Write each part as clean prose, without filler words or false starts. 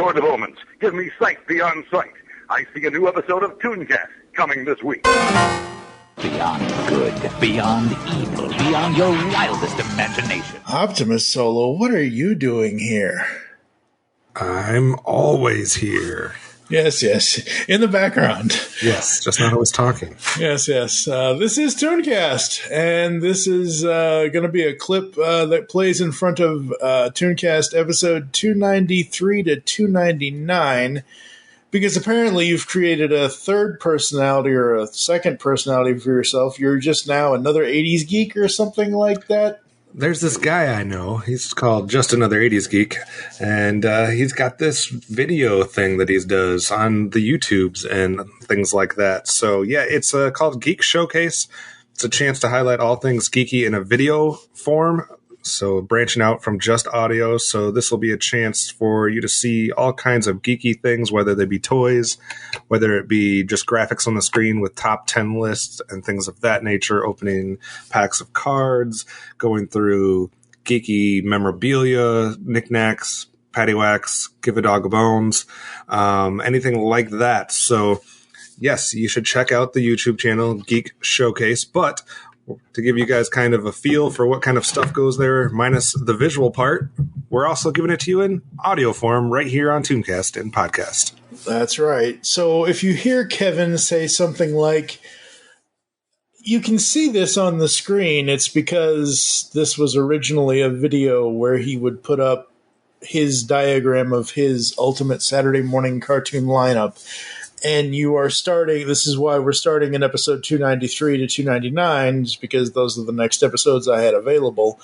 sort of omens. Give me sight beyond sight. I see a new episode of ToonCast coming this week. Beyond good, beyond evil, beyond your wildest imagination. Optimus Solo, what are you doing here? I'm always here. Yes, in the background. Yes, just not always talking. Yes. This is ToonCast, and this is going to be a clip that plays in front of ToonCast episode 293 to 299, because apparently you've created a third personality or a second personality for yourself. You're just now another 80s geek or something like that. There's this guy I know. He's called Just Another 80s Geek, and he's got this video thing that he does on the YouTubes and things like that. So, yeah, it's called Geek Showcase. It's a chance to highlight all things geeky in a video form, so branching out from just audio. So this will be a chance for you to see all kinds of geeky things, whether they be toys, whether it be just graphics on the screen with top 10 lists and things of that nature, opening packs of cards, going through geeky memorabilia, knickknacks, paddywhacks, give a dog a bones, anything like that. So yes, you should check out the YouTube channel, Geek Showcase, but to give you guys kind of a feel for what kind of stuff goes there, minus the visual part, we're also giving it to you in audio form right here on ToonCast and podcast. That's right. So if you hear Kevin say something like, you can see this on the screen, it's because this was originally a video where he would put up his diagram of his ultimate Saturday morning cartoon lineup. And you are starting, this is why we're starting in episode 293 to 299, just because those are the next episodes I had available.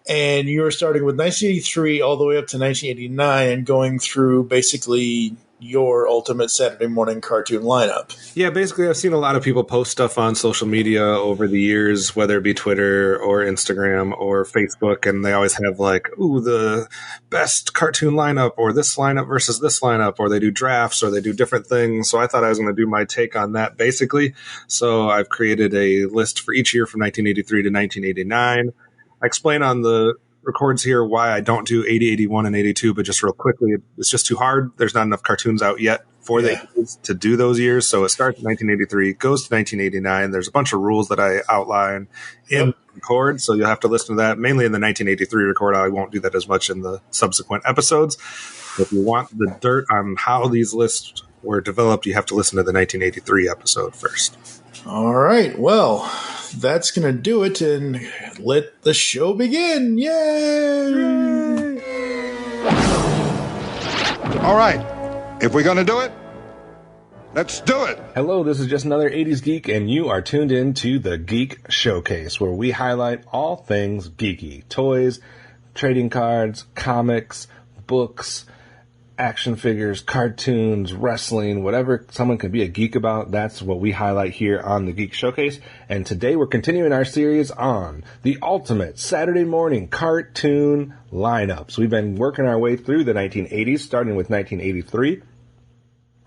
And you're starting with 1983 all the way up to 1989 and going through basically your ultimate Saturday morning cartoon lineup. Yeah, basically I've seen a lot of people post stuff on social media over the years, whether it be Twitter or Instagram or Facebook, and they always have like, ooh, the best cartoon lineup, or this lineup versus this lineup, or they do drafts, or they do different things. So I thought I was going to do my take on that basically. So I've created a list for each year from 1983 to 1989. I explain on the records here why I don't do 80, 81, and 82, but just real quickly, it's just too hard. There's not enough cartoons out yet for the 80s to do those years. So it starts in 1983, goes to 1989. There's a bunch of rules that I outline in the record, so you'll have to listen to that. Mainly in the 1983 record. I won't do that as much in the subsequent episodes. If you want the dirt on how these lists were developed, you have to listen to the 1983 episode first. All right, well, that's going to do it, and let the show begin. Yay! All right, if we're going to do it, let's do it. Hello, this is Just Another 80s Geek, and you are tuned in to the Geek Showcase, where we highlight all things geeky. Toys, trading cards, comics, books, action figures, cartoons, wrestling, whatever someone can be a geek about, that's what we highlight here on the Geek Showcase. And today we're continuing our series on the ultimate Saturday morning cartoon lineups. We've been working our way through the 1980s, starting with 1983,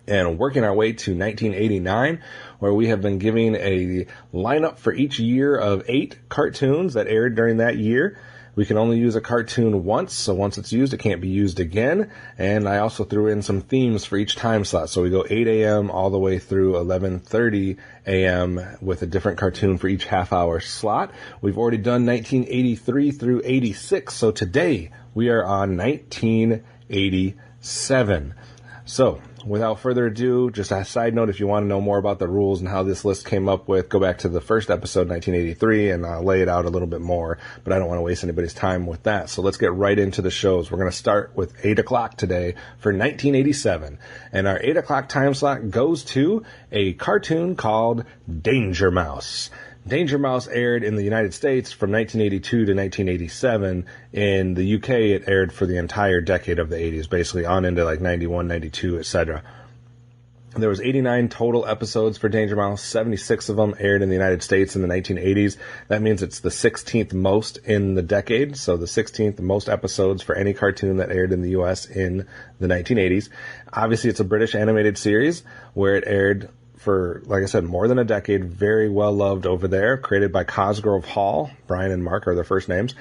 and working our way to 1989, where we have been giving a lineup for each year of 8 cartoons that aired during that year. We can only use a cartoon once, so once it's used, it can't be used again. And I also threw in some themes for each time slot. So we go 8 a.m. all the way through 11:30 a.m. with a different cartoon for each half-hour slot. We've already done 1983 through 86, so today we are on 1987. So, without further ado, just a side note, if you want to know more about the rules and how this list came up with, go back to the first episode, 1983, and I'll lay it out a little bit more, but I don't want to waste anybody's time with that. So let's get right into the shows. We're going to start with 8 o'clock today for 1987, and our 8 o'clock time slot goes to a cartoon called Danger Mouse. Danger Mouse aired in the United States from 1982 to 1987. In the UK, it aired for the entire decade of the 80s, basically on into like 91, 92, etc. There was 89 total episodes for Danger Mouse. 76 of them aired in the United States in the 1980s. That means it's the 16th most in the decade, so the 16th most episodes for any cartoon that aired in the US in the 1980s. Obviously, it's a British animated series where it aired for, like I said, more than a decade. Very well loved over there. Created by Cosgrove Hall. Brian and Mark are their first names.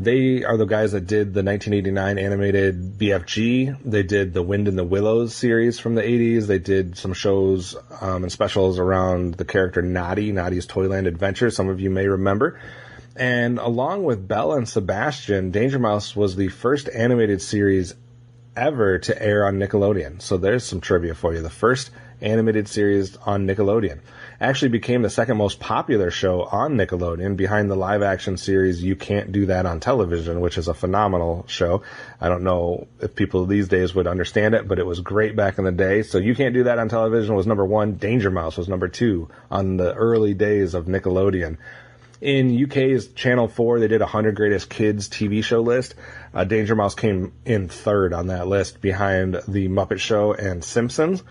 They are the guys that did the 1989 animated BFG. They did the Wind in the Willows series from the 80s. They did some shows and specials around the character Noddy's Toyland Adventure. Some of you may remember. And along with Belle and Sebastian, Danger Mouse was the first animated series ever to air on Nickelodeon. So there's some trivia for you. The first animated series on Nickelodeon actually became the second most popular show on Nickelodeon, behind the live-action series You Can't Do That on Television, which is a phenomenal show. I don't know if people these days would understand it, but it was great back in the day. So You Can't Do That on Television was number 1. Danger Mouse was number 2 on the early days of Nickelodeon. In UK's Channel 4, they did a 100 Greatest Kids TV show list. Danger Mouse came in 3rd on that list, behind The Muppet Show and Simpsons.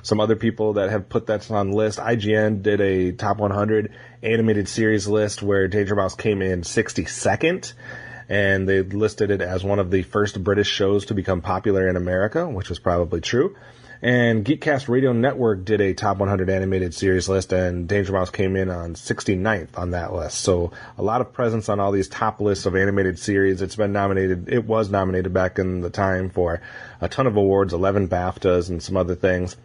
Some other people that have put that on the list, IGN did a top 100 animated series list where Danger Mouse came in 62nd, and they listed it as one of the first British shows to become popular in America, which was probably true. And Geekcast Radio Network did a top 100 animated series list, and Danger Mouse came in on 69th on that list. So a lot of presence on all these top lists of animated series. It was nominated back in the time for a ton of awards, 11 BAFTAs and some other things.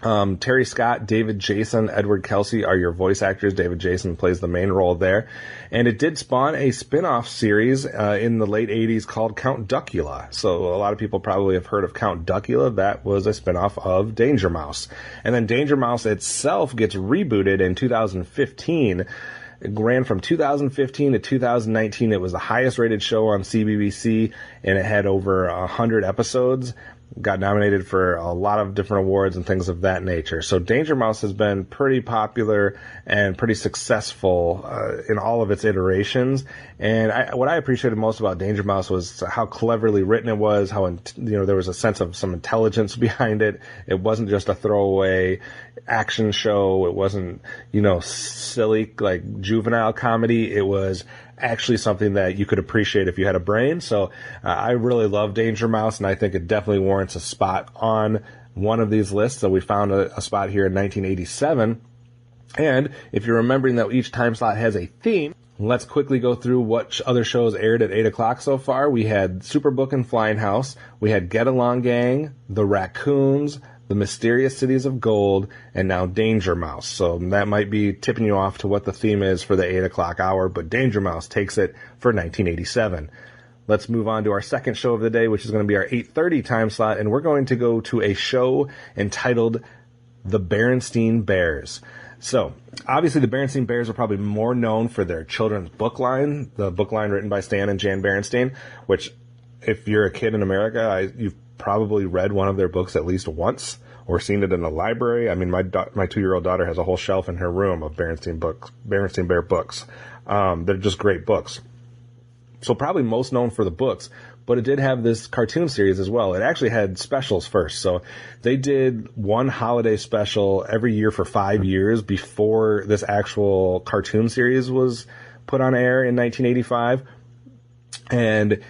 Terry Scott, David Jason, Edward Kelsey are your voice actors. David Jason plays the main role there. And it did spawn a spin-off series in the late 80s called Count Duckula. So a lot of people probably have heard of Count Duckula. That was a spin-off of Danger Mouse. And then Danger Mouse itself gets rebooted in 2015. It ran from 2015 to 2019. It was the highest rated show on CBBC, and it had over 100 episodes. Got nominated for a lot of different awards and things of that nature. So Danger Mouse has been pretty popular and pretty successful in all of its iterations. And what I appreciated most about Danger Mouse was how cleverly written it was, how there was a sense of some intelligence behind it. It wasn't just a throwaway action show. It wasn't, silly like juvenile comedy. It was actually something that you could appreciate if you had a brain. So I really love Danger Mouse, and I think it definitely warrants a spot on one of these lists. So we found a spot here in 1987. And if you're remembering that each time slot has a theme, let's quickly go through what other shows aired at 8 o'clock so far. We had Superbook and Flying House. We had Get Along Gang, The Raccoons, The Mysterious Cities of Gold, and now Danger Mouse. So that might be tipping you off to what the theme is for the 8 o'clock hour, but Danger Mouse takes it for 1987. Let's move on to our second show of the day, which is going to be our 8:30 time slot, and we're going to go to a show entitled The Berenstein Bears. So, obviously the Berenstein Bears are probably more known for their children's book line, the book line written by Stan and Jan Berenstein, which, if you're a kid in America, you've probably read one of their books at least once or seen it in a library. I mean, my 2-year-old daughter has a whole shelf in her room of Berenstein Bear books. They're just great books. So probably most known for the books, but it did have this cartoon series as well. It actually had specials first. So they did one holiday special every year for 5 years before this actual cartoon series was put on air in 1985. And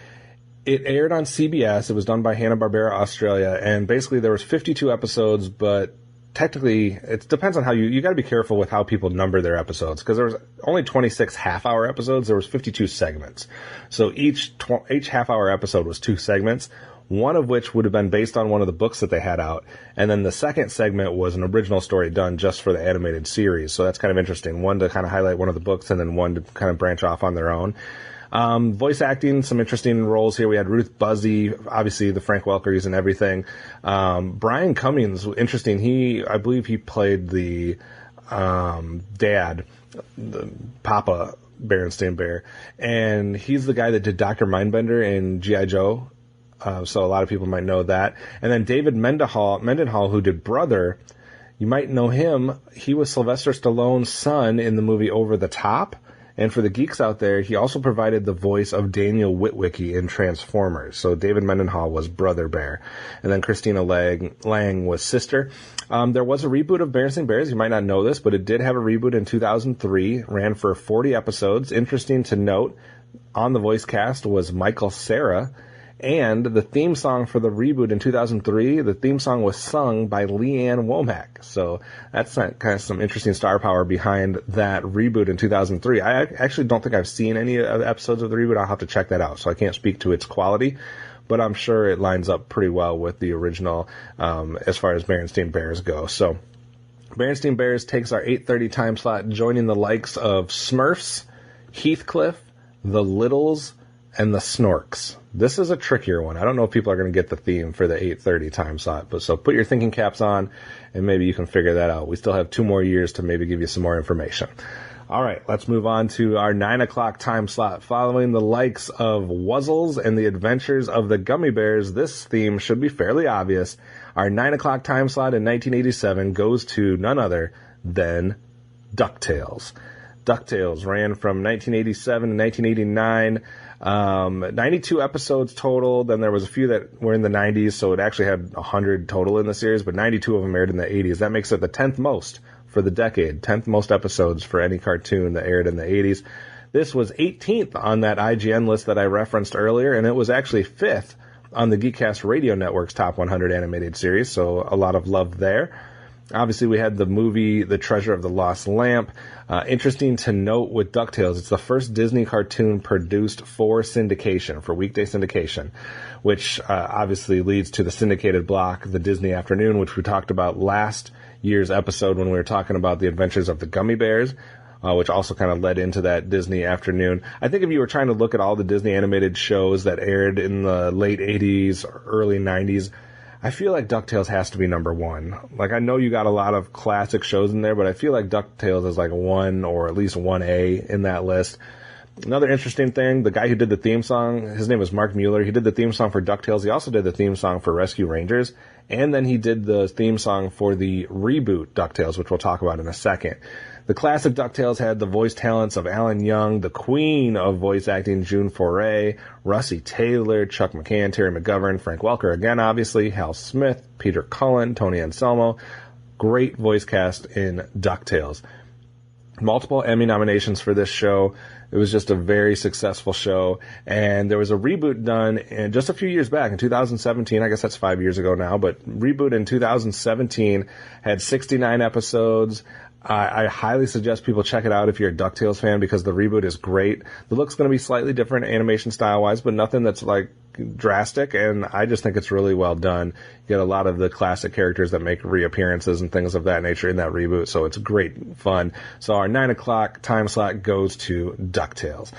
it aired on CBS. It was done by Hanna-Barbera Australia, and basically there was 52 episodes, but technically it depends on how you got to be careful with how people number their episodes, because there was only 26 half-hour episodes. There was 52 segments. So each half-hour episode was 2 segments, one of which would have been based on one of the books that they had out, and then the second segment was an original story done just for the animated series. So that's kind of interesting. One to kind of highlight one of the books, and then one to kind of branch off on their own. Voice acting, some interesting roles here. We had Ruth Buzzy, obviously the Frank Welkers and everything. Brian Cummings, interesting. I believe he played the dad, the Papa Berenstein Bear, and he's the guy that did Dr. Mindbender in G.I. Joe. So a lot of people might know that. And then David Mendenhall, who did Brother, you might know him. He was Sylvester Stallone's son in the movie Over the Top. And for the geeks out there, he also provided the voice of Daniel Witwicky in Transformers. So David Mendenhall was Brother Bear. And then Christina Lang was Sister. There was a reboot of Berenstein Bears. You might not know this, but it did have a reboot in 2003. Ran for 40 episodes. Interesting to note, on the voice cast was Michael Cera. And the theme song for the reboot in 2003, the theme song was sung by Leanne Womack. So that's kind of some interesting star power behind that reboot in 2003. I actually don't think I've seen any of the episodes of the reboot. I'll have to check that out, so I can't speak to its quality, but I'm sure it lines up pretty well with the original as far as Berenstain Bears go. So Berenstain Bears takes our 8:30 time slot, joining the likes of Smurfs, Heathcliff, the Littles, and the Snorks. This is a trickier one. I don't know if people are going to get the theme for the 8:30 time slot, but so put your thinking caps on, and maybe you can figure that out. We still have 2 more years to maybe give you some more information. All right, let's move on to our 9 o'clock time slot. Following the likes of Wuzzles and the Adventures of the Gummy Bears, this theme should be fairly obvious. Our 9 o'clock time slot in 1987 goes to none other than DuckTales. DuckTales ran from 1987 to 1989. 92 episodes total. Then there was a few that were in the 90s, so it actually had 100 total in the series, but 92 of them aired in the 80s. That makes it the 10th most for the decade, 10th most episodes for any cartoon that aired in the 80s. This was 18th on that IGN list that I referenced earlier, and it was actually 5th on the GeekCast Radio Network's Top 100 Animated Series, so a lot of love there. Obviously, we had the movie The Treasure of the Lost Lamp. Interesting to note with DuckTales, it's the first Disney cartoon produced for syndication, for weekday syndication, which obviously leads to the syndicated block, the Disney Afternoon, which we talked about last year's episode when we were talking about the Adventures of the Gummy Bears, which also kind of led into that Disney Afternoon. I think if you were trying to look at all the Disney animated shows that aired in the late 80s, early 90s, I feel like DuckTales has to be number 1. Like, I know you got a lot of classic shows in there, but I feel like DuckTales is like 1 or at least 1A in that list. Another interesting thing, the guy who did the theme song, his name was Mark Mueller. He did the theme song for DuckTales. He also did the theme song for Rescue Rangers. And then he did the theme song for the reboot DuckTales, which we'll talk about in a second. The classic DuckTales had the voice talents of Alan Young, the queen of voice acting, June Foray, Russie Taylor, Chuck McCann, Terry McGovern, Frank Welker again, obviously, Hal Smith, Peter Cullen, Tony Anselmo. Great voice cast in DuckTales. Multiple Emmy nominations for this show. It was just a very successful show. And there was a reboot done just a few years back, in 2017. I guess that's 5 years ago now. But reboot in 2017 had 69 episodes. I highly suggest people check it out if you're a DuckTales fan, because the reboot is great. The look's going to be slightly different animation style-wise, but nothing that's like drastic, and I just think it's really well done. You get a lot of the classic characters that make reappearances and things of that nature in that reboot, so it's great fun. So our 9 o'clock time slot goes to DuckTales.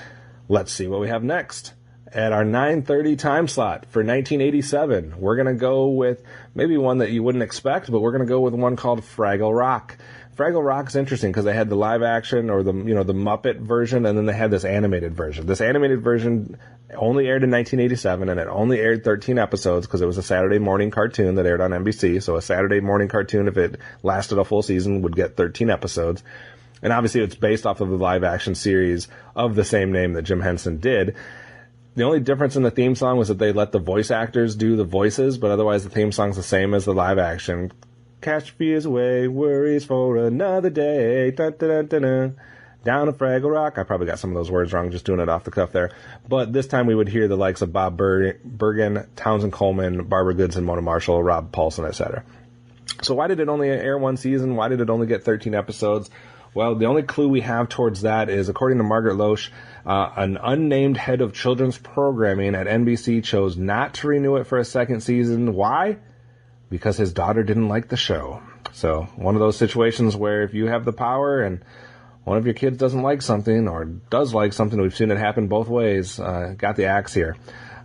Let's see what we have next. At our 9:30 time slot for 1987, we're going to go with maybe one that you wouldn't expect, but we're going to go with one called Fraggle Rock. Fraggle Rock's interesting because they had the live action, or the Muppet version, and then they had this animated version. This animated version only aired in 1987, and it only aired 13 episodes because it was a Saturday morning cartoon that aired on NBC. So a Saturday morning cartoon, if it lasted a full season, would get 13 episodes. And obviously it's based off of the live action series of the same name that Jim Henson did. The only difference in the theme song was that they let the voice actors do the voices, but otherwise the theme song's the same as the live action. Catch fears away, worries for another day. Dun, dun, dun, dun, dun. Down a Fraggle Rock. I probably got some of those words wrong, just doing it off the cuff there. But this time we would hear the likes of Bob Bergen, Townsend Coleman, Barbara Goodson, Mona Marshall, Rob Paulson, etc. So why did it only air one season? Why did it only get 13 episodes? Well, the only clue we have towards that is, according to Margaret Loesch, an unnamed head of children's programming at NBC chose not to renew it for a second season. Why? Because his daughter didn't like the show. So one of those situations where if you have the power and one of your kids doesn't like something, or does like something, we've seen it happen both ways. Got the axe here.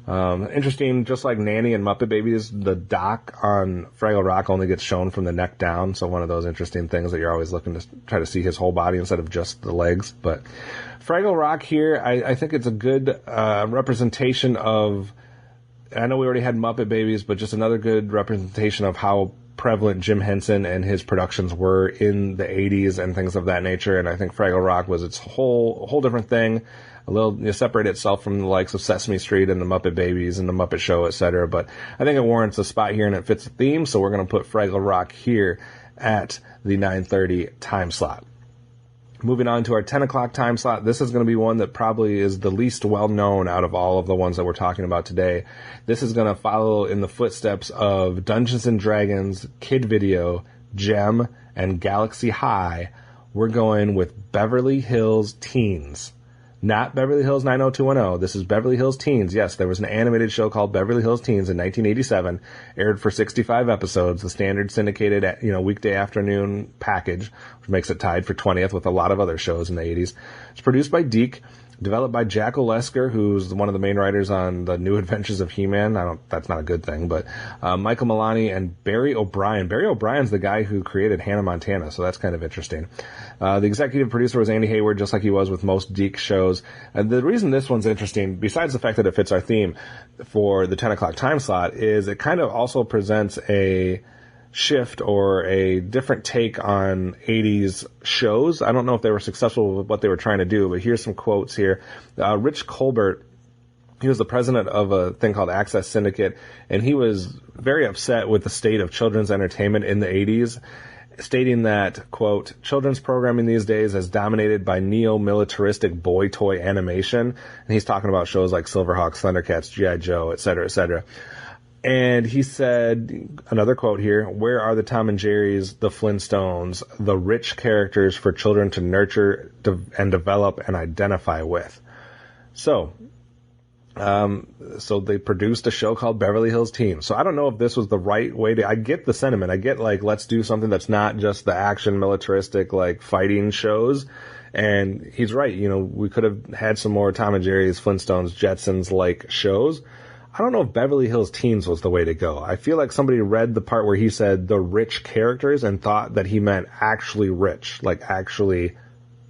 Interesting, just like Nanny and Muppet Babies, the doc on Fraggle Rock only gets shown from the neck down, so one of those interesting things that you're always looking to try to see his whole body instead of just the legs. But Fraggle Rock here, I think it's a good representation of, I know we already had Muppet Babies, but just another good representation of how prevalent Jim Henson and his productions were in the 80s and things of that nature. And I think Fraggle Rock was its whole different thing. A little separate itself from the likes of Sesame Street and the Muppet Babies and the Muppet Show, etc. But I think it warrants a spot here and it fits the theme, so we're going to put Fraggle Rock here at the 9:30 time slot. Moving on to our 10 o'clock time slot, this is going to be one that probably is the least well-known out of all of the ones that we're talking about today. This is going to follow in the footsteps of Dungeons & Dragons, Kid Video, Gem, and Galaxy High. We're going with Beverly Hills Teens. Not Beverly Hills 90210. This is Beverly Hills Teens. Yes, there was an animated show called Beverly Hills Teens in 1987, aired for 65 episodes, the standard syndicated weekday afternoon package, which makes it tied for 20th with a lot of other shows in the 80s. It's produced by Deke, developed by Jack Olesker, who's one of the main writers on the New Adventures of He-Man. That's not a good thing, but Michael Milani and Barry O'Brien. Barry O'Brien's the guy who created Hannah Montana, so that's kind of interesting. The executive producer was Andy Hayward, just like he was with most Deke shows. And the reason this one's interesting, besides the fact that it fits our theme for the 10 o'clock time slot, is it kind of also presents a shift or a different take on 80s shows. I don't know if they were successful with what they were trying to do, but here's some quotes here. Rich Colbert, he was the president of a thing called Access Syndicate, and he was very upset with the state of children's entertainment in the 80s, stating that, quote, children's programming these days is dominated by neo-militaristic boy toy animation. And he's talking about shows like Silverhawks, Thundercats, G.I. Joe, et cetera, et cetera. And he said, another quote here, where are the Tom and Jerry's, the Flintstones, the rich characters for children to nurture and develop and identify with? So they produced a show called Beverly Hills Teens. So I don't know if this was the right way to, I get the sentiment. I get let's do something that's not just the action militaristic, fighting shows. And he's right. We could have had some more Tom and Jerry's, Flintstones, Jetsons shows. I don't know if Beverly Hills Teens was the way to go. I feel like somebody read the part where he said the rich characters and thought that he meant actually rich, actually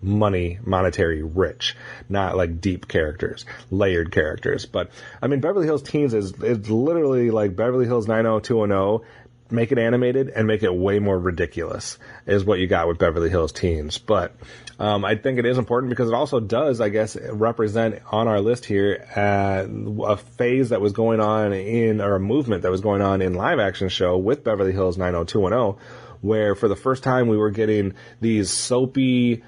monetary rich, not deep characters, layered characters. But I mean, Beverly Hills Teens is literally like Beverly Hills 90210. Make it animated and make it way more ridiculous is what you got with Beverly Hills Teens. But I think it is important because it also does, I guess, represent on our list here a phase that was going on or a movement that was going on in live action show with Beverly Hills 90210, where for the first time we were getting these soapy,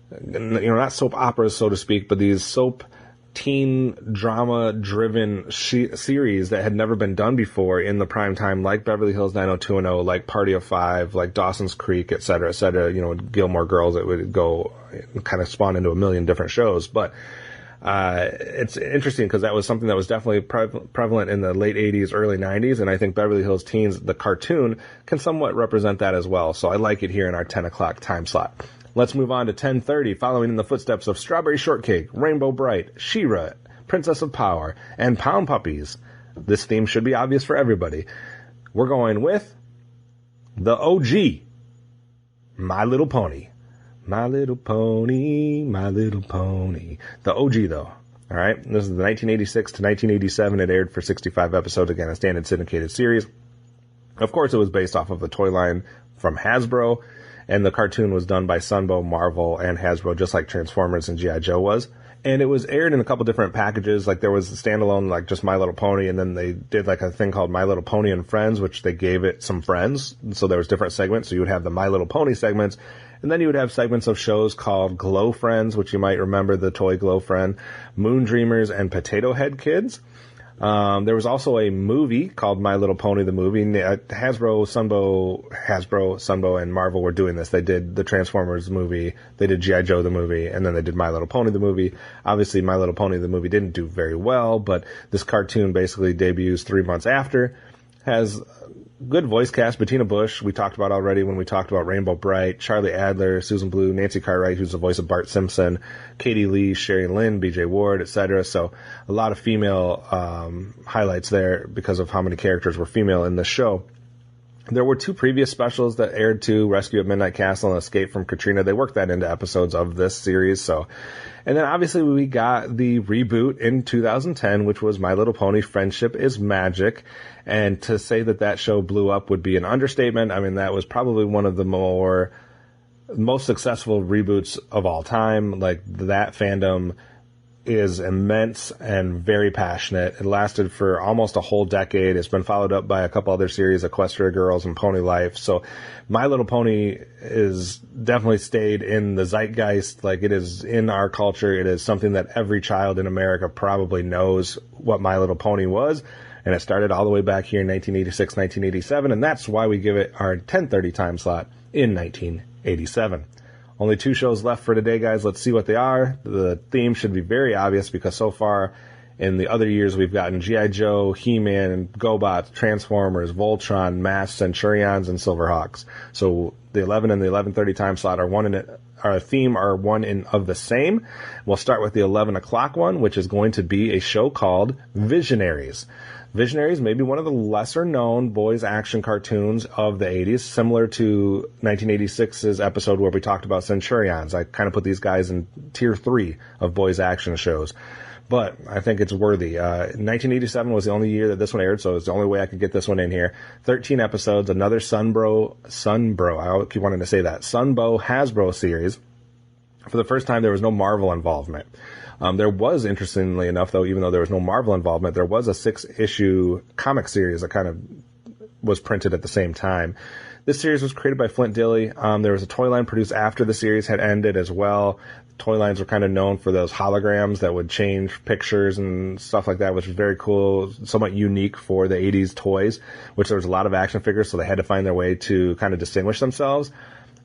not soap operas, so to speak, but these soap teen drama driven series that had never been done before in the prime time, like Beverly Hills 90210, like Party of Five, like Dawson's Creek, et cetera, Gilmore Girls. It would go kind of spawn into a million different shows. But it's interesting because that was something that was definitely prevalent in the late 80s, early 90s, and I think Beverly Hills Teens, the cartoon, can somewhat represent that as well. So I like it here in our 10 o'clock time slot. Let's move on to 10:30, following in the footsteps of Strawberry Shortcake, Rainbow Bright, She-Ra, Princess of Power, and Pound Puppies. This theme should be obvious for everybody. We're going with the OG, My Little Pony. My Little Pony, My Little Pony. The OG, though. All right? This is the 1986 to 1987. It aired for 65 episodes, again, a standard syndicated series. Of course, it was based off of the toy line from Hasbro, and the cartoon was done by Sunbow, Marvel, and Hasbro, just like Transformers and G.I. Joe was. And it was aired in a couple different packages. There was a standalone, just My Little Pony, and then they did a thing called My Little Pony and Friends, which they gave it some friends. So there was different segments. So you would have the My Little Pony segments, and then you would have segments of shows called Glow Friends, which you might remember, the toy Glow Friend, Moon Dreamers, and Potato Head Kids. There was also a movie called My Little Pony the Movie. Hasbro, Sunbow, and Marvel were doing this. They did the Transformers movie, they did G.I. Joe the movie, and then they did My Little Pony the movie. Obviously, My Little Pony the movie didn't do very well, but this cartoon basically debuts 3 months after. Has good voice cast. Bettina Bush, we talked about already when we talked about Rainbow Bright, Charlie Adler, Susan Blue, Nancy Cartwright, who's the voice of Bart Simpson, Katie Lee, Sherry Lynn, BJ Ward, etc. So a lot of female highlights there because of how many characters were female in the show. There were 2 previous specials that aired too, Rescue at Midnight Castle and Escape from Katrina. They worked that into episodes of this series. And then obviously we got the reboot in 2010, which was My Little Pony Friendship is Magic. And to say that show blew up would be an understatement. I mean, that was probably one of the most successful reboots of all time. That fandom is immense and very passionate. It lasted for almost a whole decade. It's been followed up by a couple other series, Equestria Girls and Pony Life. So My Little Pony is definitely stayed in the zeitgeist. Like, it is in our culture. It is something that every child in America probably knows what My Little Pony was. And it started all the way back here in 1986, 1987. And that's why we give it our 10:30 time slot in 1987. Only 2 shows left for today, guys. Let's see what they are. The theme should be very obvious because so far in the other years we've gotten G.I. Joe, He-Man, GoBots, Transformers, Voltron, Masked Centurions, and Silverhawks. So the 11 and the 11:30 time slot our theme are one in of the same. We'll start with the 11 o'clock one, which is going to be a show called Visionaries. Visionaries may be one of the lesser-known boys' action cartoons of the 80s, similar to 1986's episode where we talked about Centurions. I kind of put these guys in tier 3 of boys' action shows. But I think it's worthy. 1987 was the only year that this one aired, so it's the only way I could get this one in here. 13 episodes, another Sunbow, I keep wanting to say that, Sunbow Hasbro series. For the first time, there was no Marvel involvement. There was, interestingly enough, though, even though there was no Marvel involvement, there was a 6-issue comic series that kind of was printed at the same time. This series was created by Flint Dille. There was a toy line produced after the series had ended as well. Toy lines were kind of known for those holograms that would change pictures and stuff like that, which was very cool, somewhat unique for the 80s toys, which there was a lot of action figures, so they had to find their way to kind of distinguish themselves.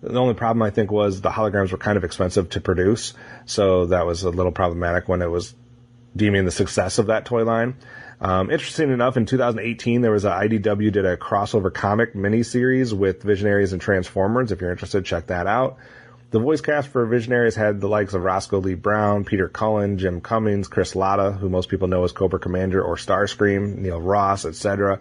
The only problem, I think, was the holograms were kind of expensive to produce, so that was a little problematic when it was deeming the success of that toy line. Interesting enough, in 2018, there was IDW did a crossover comic miniseries with Visionaries and Transformers. If you're interested, check that out. The voice cast for Visionaries had the likes of Roscoe Lee Brown, Peter Cullen, Jim Cummings, Chris Latta, who most people know as Cobra Commander or Starscream, Neil Ross, etc.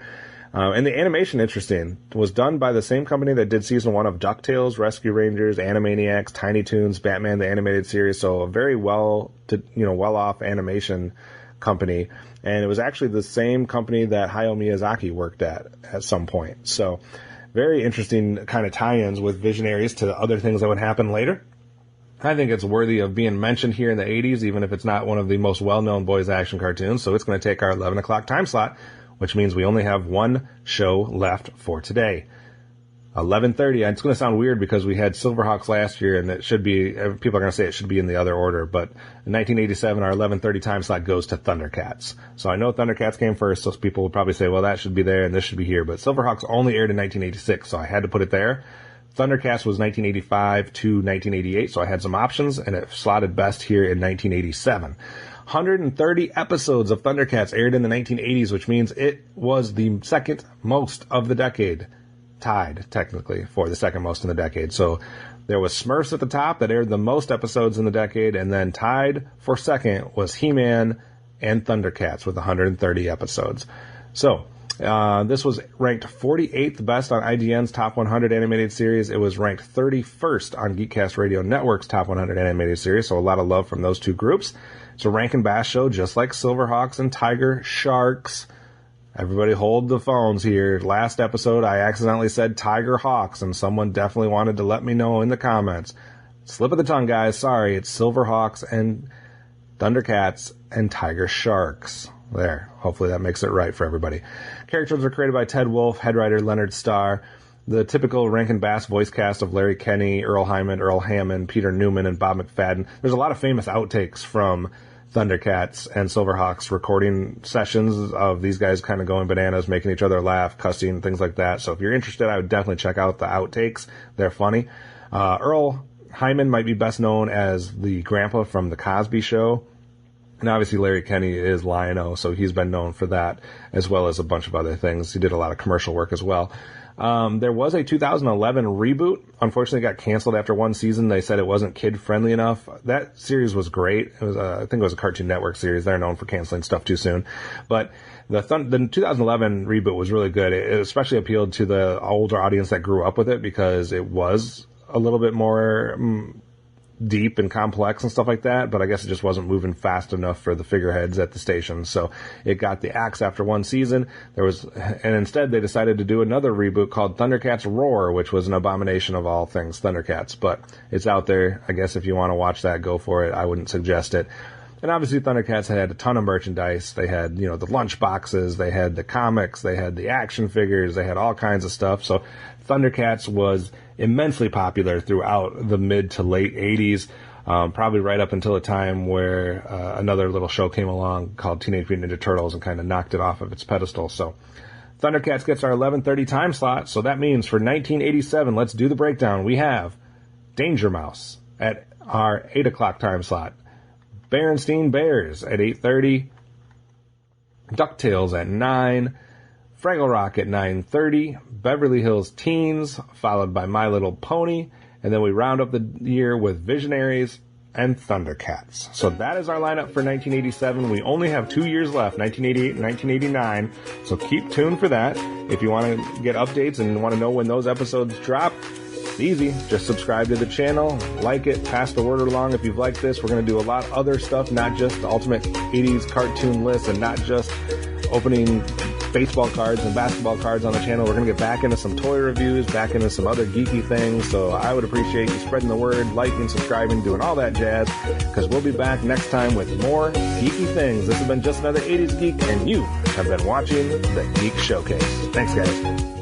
And the animation, interesting, was done by the same company that did season 1 of DuckTales, Rescue Rangers, Animaniacs, Tiny Toons, Batman the Animated Series. So a very well-off animation company. And it was actually the same company that Hayao Miyazaki worked at some point. So very interesting kind of tie-ins with Visionaries to other things that would happen later. I think it's worthy of being mentioned here in the 80s, even if it's not one of the most well-known boys' action cartoons. So it's going to take our 11 o'clock time slot, which means we only have one show left for today. 11:30. It's going to sound weird because we had Silverhawks last year, and it should be, people are going to say it should be in the other order, but in 1987, our 11:30 time slot goes to Thundercats. So I know Thundercats came first, so people will probably say, well, that should be there and this should be here, but Silverhawks only aired in 1986, so I had to put it there. Thundercats was 1985 to 1988, so I had some options, and it slotted best here in 1987. 130 episodes of Thundercats aired in the 1980s, which means it was the second most of the decade. Tied, technically, for the second most in the decade. So there was Smurfs at the top that aired the most episodes in the decade, and then tied for second was He-Man and Thundercats with 130 episodes. So this was ranked 48th best on IGN's Top 100 Animated Series. It was ranked 31st on Geekcast Radio Network's Top 100 Animated Series, so a lot of love from those two groups. It's a rank and bash show, just like Silverhawks and Tiger Sharks. Everybody hold the phones here. Last episode, I accidentally said Tiger Hawks, and someone definitely wanted to let me know in the comments. Slip of the tongue, guys. Sorry, it's Silverhawks and Thundercats and Tiger Sharks. There. Hopefully that makes it right for everybody. Characters were created by Ted Wolfe, head writer Leonard Starr. The typical Rankin Bass voice cast of Larry Kenney, Earl Hyman, Earl Hammond, Peter Newman, and Bob McFadden. There's a lot of famous outtakes from Thundercats and Silverhawks recording sessions of these guys kind of going bananas, making each other laugh, cussing, things like that. So if you're interested, I would definitely check out the outtakes. They're funny. Earl Hyman might be best known as the grandpa from The Cosby Show. And obviously Larry Kenney is Lion-O, so he's been known for that, as well as a bunch of other things. He did a lot of commercial work as well. There was a 2011 reboot. Unfortunately, it got canceled after one season. They said it wasn't kid-friendly enough. That series was great. It was, I think it was a Cartoon Network series. They're known for canceling stuff too soon. But the 2011 reboot was really good. It especially appealed to the older audience that grew up with it because it was a little bit more deep and complex and stuff like that, but I guess it just wasn't moving fast enough for the figureheads at the station, so it got the axe after one season. And instead they decided to do another reboot called Thundercats Roar, which was an abomination of all things Thundercats, but it's out there. I guess if you want to watch that, go for it. I wouldn't suggest it. And obviously Thundercats had a ton of merchandise. They had, the lunch boxes, they had the comics, they had the action figures, they had all kinds of stuff. So Thundercats was immensely popular throughout the mid to late 80s, probably right up until a time where another little show came along called Teenage Mutant Ninja Turtles and kind of knocked it off of its pedestal. So Thundercats gets our 11:30 time slot. So that means for 1987, let's do the breakdown. We have Danger Mouse at our 8 o'clock time slot. Berenstein Bears at 8:30, DuckTales at 9, Fraggle Rock at 9:30, Beverly Hills Teens, followed by My Little Pony, and then we round up the year with Visionaries and Thundercats. So that is our lineup for 1987. We only have 2 years left, 1988 and 1989, so keep tuned for that. If you want to get updates and want to know when those episodes drop, it's easy. Just subscribe to the channel, like it, pass the word along if you've liked this. We're going to do a lot of other stuff, not just the ultimate 80s cartoon list and not just opening baseball cards and basketball cards on the channel. We're going to get back into some toy reviews, back into some other geeky things. So I would appreciate you spreading the word, liking, subscribing, doing all that jazz, because we'll be back next time with more geeky things. This has been Just Another 80s Geek, and you have been watching the Geek Showcase. Thanks, guys.